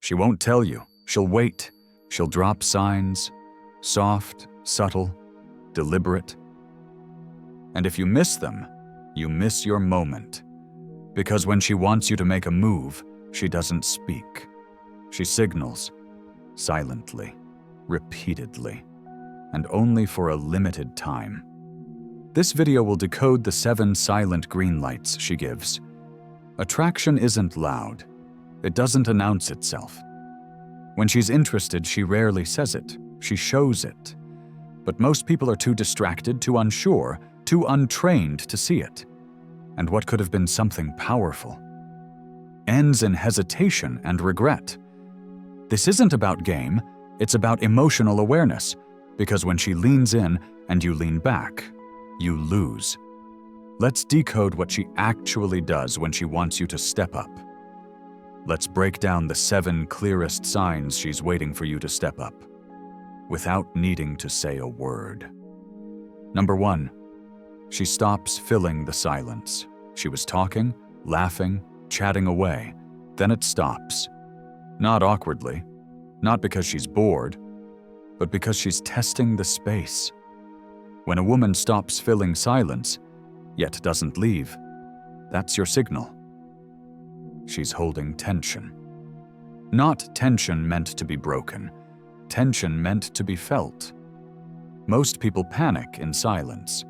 She won't tell you. She'll wait. She'll drop signs, soft, subtle, deliberate. And if you miss them, you miss your moment. Because when she wants you to make a move, she doesn't speak. She signals, silently, repeatedly, and only for a limited time. This video will decode the 7 silent green lights she gives. Attraction isn't loud. It doesn't announce itself. When she's interested, she rarely says it. She shows it. But most people are too distracted, too unsure, too untrained to see it. And what could have been something powerful ends in hesitation and regret. This isn't about game, it's about emotional awareness, because when she leans in and you lean back, you lose. Let's decode what she actually does when she wants you to step up. Let's break down the 7 clearest signs she's waiting for you to step up, without needing to say a word. Number 1, she stops filling the silence. She was talking, laughing, chatting away. Then it stops. Not awkwardly, not because she's bored, but because she's testing the space. When a woman stops filling silence, yet doesn't leave, that's your signal. She's holding tension. Not tension meant to be broken, tension meant to be felt. Most people panic in silence.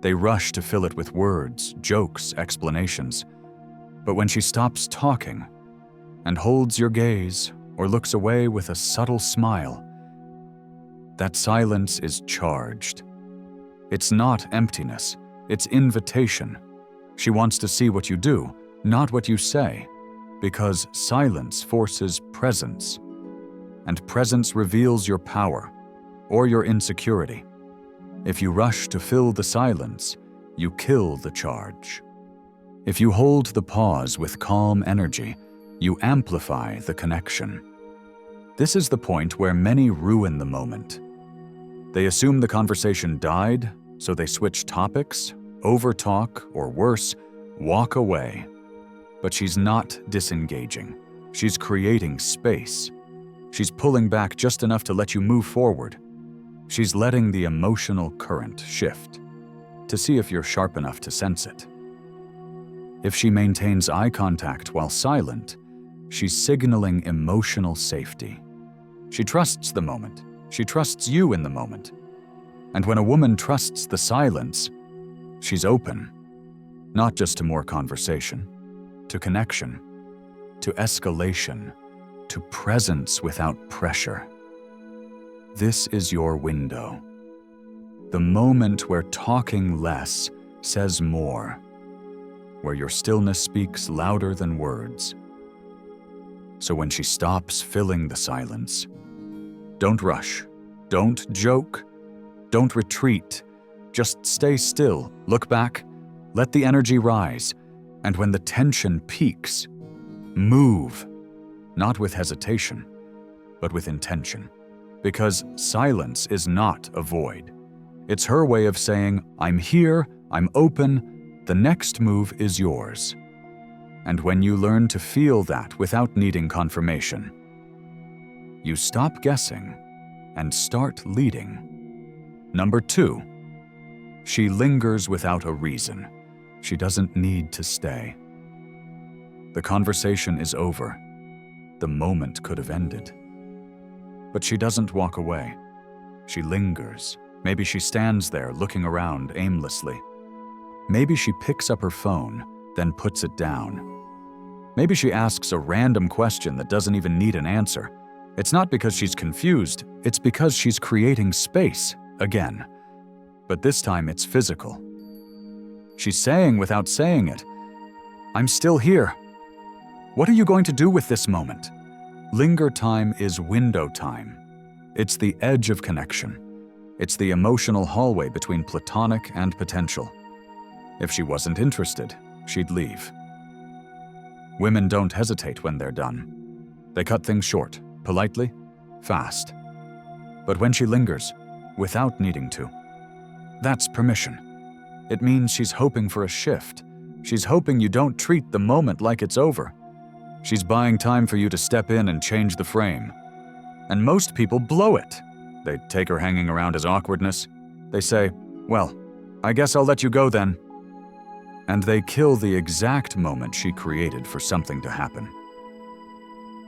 They rush to fill it with words, jokes, explanations. But when she stops talking and holds your gaze or looks away with a subtle smile, that silence is charged. It's not emptiness, it's invitation. She wants to see what you do, not what you say, because silence forces presence, and presence reveals your power or your insecurity. If you rush to fill the silence, you kill the charge. If you hold the pause with calm energy, you amplify the connection. This is the point where many ruin the moment. They assume the conversation died, so they switch topics, overtalk, or worse, walk away. But she's not disengaging. She's creating space. She's pulling back just enough to let you move forward. She's letting the emotional current shift to see if you're sharp enough to sense it. If she maintains eye contact while silent, she's signaling emotional safety. She trusts the moment. She trusts you in the moment. And when a woman trusts the silence, she's open, not just to more conversation, to connection, to escalation, to presence without pressure. This is your window. The moment where talking less says more, where your stillness speaks louder than words. So when she stops filling the silence, don't rush, don't joke, don't retreat. Just stay still, look back, let the energy rise, and when the tension peaks, move, not with hesitation, but with intention. Because silence is not a void. It's her way of saying, I'm here, I'm open, the next move is yours. And when you learn to feel that without needing confirmation, you stop guessing and start leading. Number 2, she lingers without a reason. She doesn't need to stay. The conversation is over. The moment could have ended. But she doesn't walk away. She lingers. Maybe she stands there looking around aimlessly. Maybe she picks up her phone, then puts it down. Maybe she asks a random question that doesn't even need an answer. It's not because she's confused, it's because she's creating space again. But this time it's physical. She's saying without saying it, I'm still here. What are you going to do with this moment? Linger time is window time. It's the edge of connection. It's the emotional hallway between platonic and potential. If she wasn't interested, she'd leave. Women don't hesitate when they're done. They cut things short, politely, fast. But when she lingers, without needing to, that's permission. It means she's hoping for a shift. She's hoping you don't treat the moment like it's over. She's buying time for you to step in and change the frame. And most people blow it. They take her hanging around as awkwardness. They say, "Well, I guess I'll let you go then." And they kill the exact moment she created for something to happen.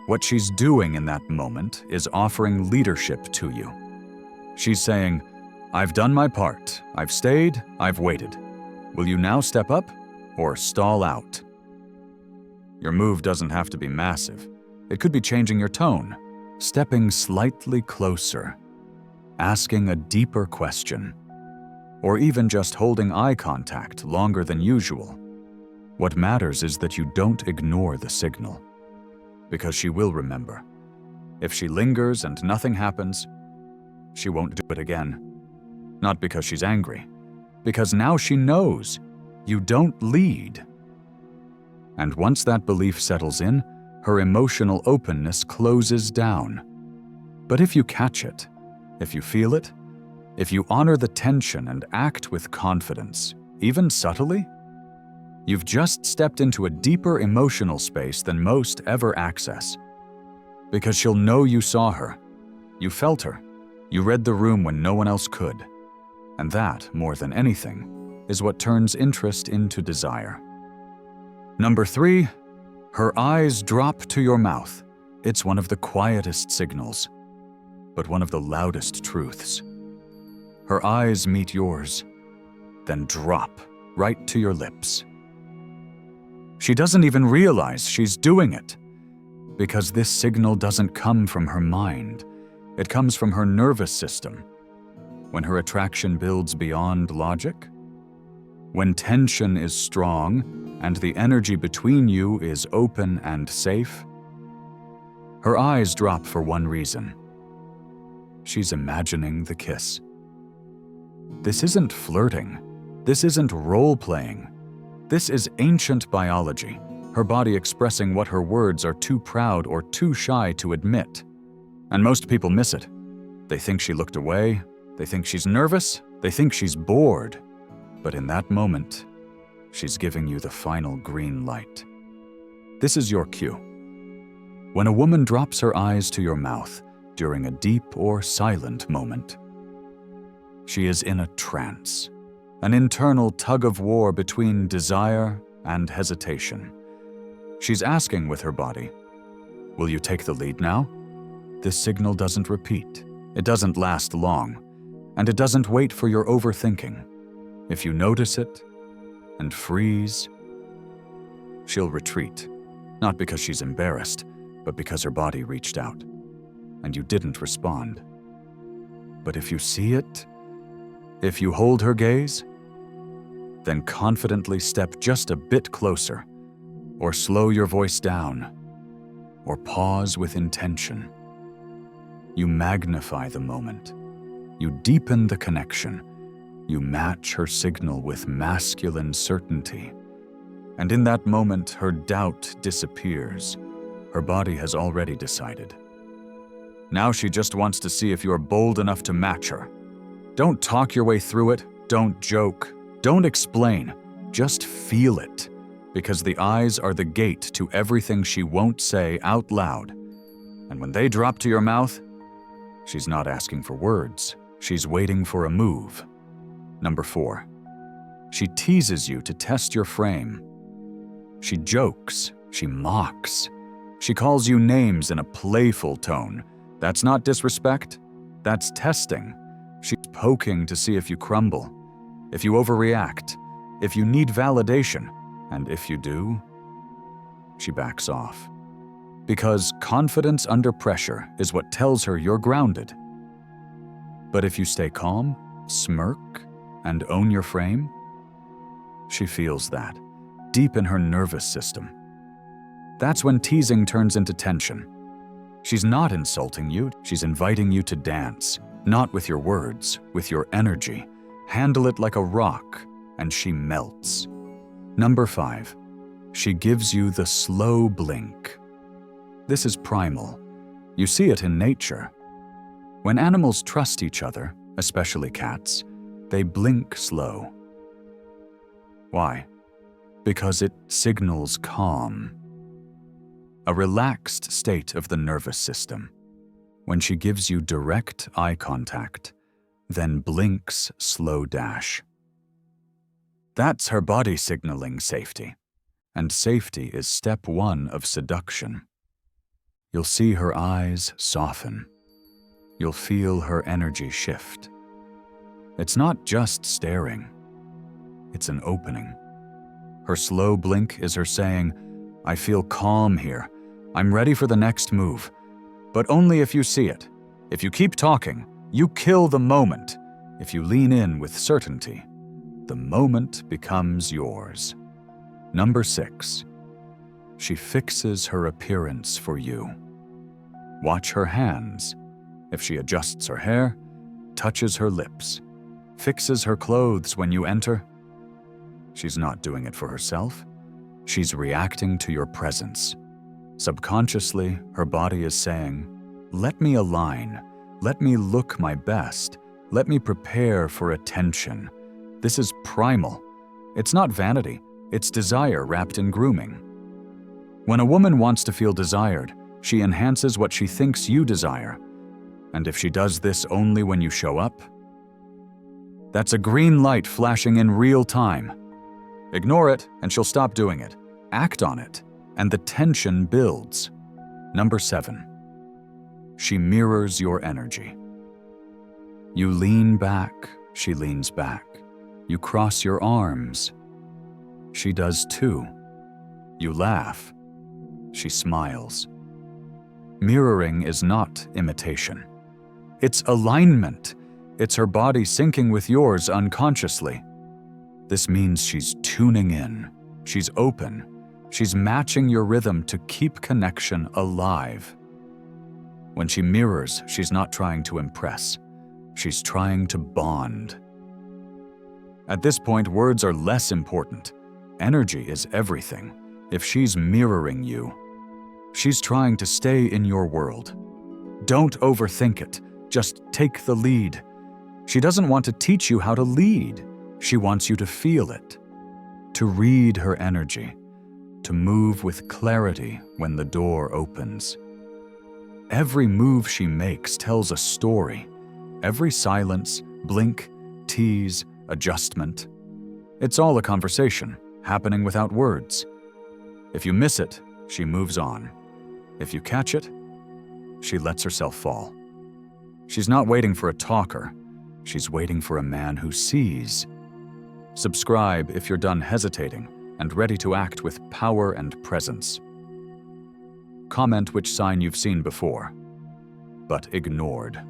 What she's doing in that moment is offering leadership to you. She's saying, "I've done my part. I've stayed. I've waited. Will you now step up or stall out?" Your move doesn't have to be massive. It could be changing your tone, stepping slightly closer, asking a deeper question, or even just holding eye contact longer than usual. What matters is that you don't ignore the signal, because she will remember. If she lingers and nothing happens, she won't do it again. Not because she's angry, because now she knows you don't lead. And once that belief settles in, her emotional openness closes down. But if you catch it, if you feel it, if you honor the tension and act with confidence, even subtly, you've just stepped into a deeper emotional space than most ever access. Because she'll know you saw her, you felt her, you read the room when no one else could. And that, more than anything, is what turns interest into desire. Number 3, her eyes drop to your mouth. It's one of the quietest signals, but one of the loudest truths. Her eyes meet yours, then drop right to your lips. She doesn't even realize she's doing it, because this signal doesn't come from her mind. It comes from her nervous system. When her attraction builds beyond logic, when tension is strong and the energy between you is open and safe, her eyes drop for one reason. She's imagining the kiss. This isn't flirting. This isn't role-playing. This is ancient biology, her body expressing what her words are too proud or too shy to admit. And most people miss it. They think she looked away, they think she's nervous, they think she's bored. But in that moment, she's giving you the final green light. This is your cue. When a woman drops her eyes to your mouth during a deep or silent moment, she is in a trance, an internal tug-of-war between desire and hesitation. She's asking with her body, "Will you take the lead now?" This signal doesn't repeat. It doesn't last long, and it doesn't wait for your overthinking. If you notice it and freeze, she'll retreat, not because she's embarrassed, but because her body reached out, and you didn't respond. But if you see it, if you hold her gaze, then confidently step just a bit closer, or slow your voice down, or pause with intention. You magnify the moment. You deepen the connection. You match her signal with masculine certainty. And in that moment, her doubt disappears. Her body has already decided. Now she just wants to see if you're bold enough to match her. Don't talk your way through it. Don't joke. Don't explain. Just feel it. Because the eyes are the gate to everything she won't say out loud. And when they drop to your mouth, she's not asking for words. She's waiting for a move. Number 4, she teases you to test your frame. She jokes, she mocks. She calls you names in a playful tone. That's not disrespect, that's testing. She's poking to see if you crumble, if you overreact, if you need validation, and if you do, she backs off. Because confidence under pressure is what tells her you're grounded. But if you stay calm, smirk, and own your frame, she feels that, deep in her nervous system. That's when teasing turns into tension. She's not insulting you, she's inviting you to dance, not with your words, with your energy. Handle it like a rock, and she melts. Number 5, she gives you the slow blink. This is primal. You see it in nature. When animals trust each other, especially cats, they blink slow. Why? Because it signals calm. a relaxed state of the nervous system. When she gives you direct eye contact, then blinks slow dash. That's her body signaling safety, and safety is step one of seduction. You'll see her eyes soften. You'll feel her energy shift. It's not just staring, it's an opening. Her slow blink is her saying, I feel calm here. I'm ready for the next move. But only if you see it. If you keep talking, you kill the moment. If you lean in with certainty, the moment becomes yours. Number 6. She fixes her appearance for you. Watch her hands. If she adjusts her hair, touches her lips, fixes her clothes when you enter, she's not doing it for herself. She's reacting to your presence. Subconsciously, her body is saying, let me align, let me look my best, let me prepare for attention. This is primal. It's not vanity, it's desire wrapped in grooming. When a woman wants to feel desired, she enhances what she thinks you desire. And if she does this only when you show up, that's a green light flashing in real time. Ignore it and she'll stop doing it. Act on it, and the tension builds. Number 7. She mirrors your energy. You lean back, she leans back. You cross your arms. She does too. You laugh. She smiles. Mirroring is not imitation. It's alignment. It's her body syncing with yours unconsciously. This means she's tuning in. She's open. She's matching your rhythm to keep connection alive. When she mirrors, she's not trying to impress. She's trying to bond. At this point, words are less important. Energy is everything. If she's mirroring you, she's trying to stay in your world. Don't overthink it. Just take the lead. She doesn't want to teach you how to lead. She wants you to feel it, to read her energy, to move with clarity when the door opens. Every move she makes tells a story. Every silence, blink, tease, adjustment. It's all a conversation, happening without words. If you miss it, she moves on. If you catch it, she lets herself fall. She's not waiting for a talker. She's waiting for a man who sees. Subscribe if you're done hesitating and ready to act with power and presence. Comment which sign you've seen before, but ignored.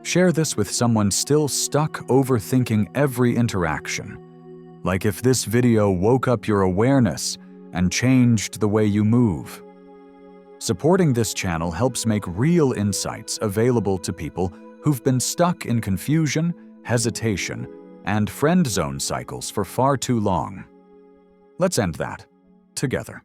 Share this with someone still stuck overthinking every interaction. Like if this video woke up your awareness and changed the way you move. Supporting this channel helps make real insights available to people who've been stuck in confusion, hesitation, and friend zone cycles for far too long. Let's end that together.